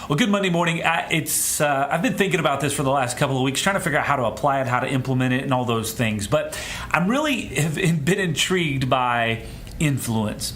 Well, good Monday morning. I've been thinking about this for the last couple of weeks, trying to figure out how to apply it, how to implement it, and all those things. But I'm really have been intrigued by influence.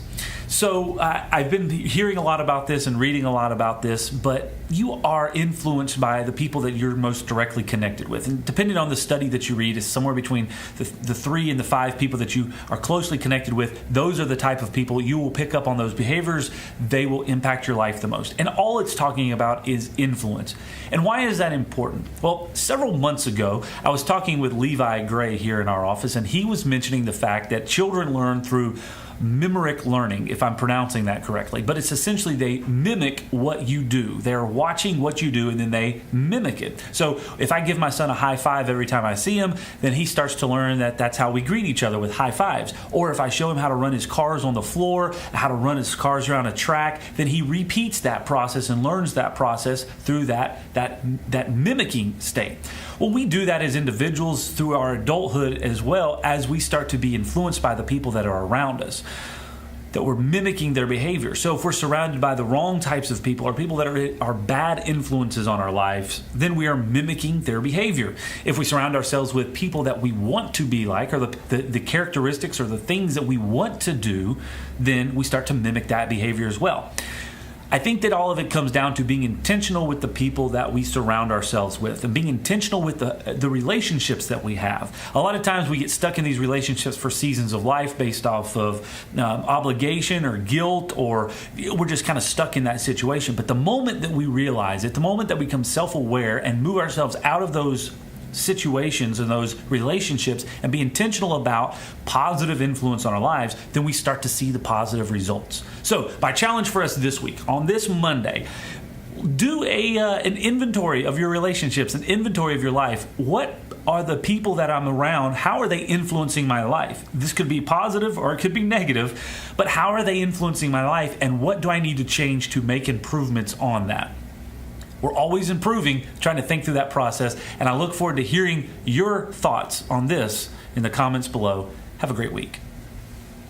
So I've been hearing a lot about this and reading a lot about this, but you are influenced by the people that you're most directly connected with. And depending on the study that you read, it's somewhere between the 3 and the 5 people that you are closely connected with. Those are the type of people you will pick up on those behaviors. They will impact your life the most. And all it's talking about is influence. And why is that important? Well, several months ago, I was talking with Levi Gray here in our office, and he was mentioning the fact that children learn through mimeric learning, if I'm pronouncing that correctly. But it's essentially they mimic what you do. They're watching what you do and then they mimic it. So if I give my son a high five every time I see him, then he starts to learn that that's how we greet each other, with high fives. Or if I show him how to run his cars on the floor, how to run his cars around a track, then he repeats that process and learns that process through that mimicking state. Well, we do that as individuals through our adulthood as well, as we start to be influenced by the people that are around us, that we're mimicking their behavior. So if we're surrounded by the wrong types of people or people that are bad influences on our lives, then we are mimicking their behavior. If we surround ourselves with people that we want to be like, or the characteristics or the things that we want to do, then we start to mimic that behavior as well. I think that all of it comes down to being intentional with the people that we surround ourselves with and being intentional with the relationships that we have. A lot of times we get stuck in these relationships for seasons of life based off of obligation or guilt, or we're just kind of stuck in that situation. But the moment that we realize it, the moment that we become self-aware and move ourselves out of those situations and those relationships and be intentional about positive influence on our lives, then we start to see the positive results. So my challenge for us this week, on this Monday, do an inventory of your relationships, an inventory of your life. What are the people that I'm around? How are they influencing my life? This could be positive or it could be negative, but how are they influencing my life, and what do I need to change to make improvements on that? We're always improving, trying to think through that process, and I look forward to hearing your thoughts on this in the comments below. Have a great week.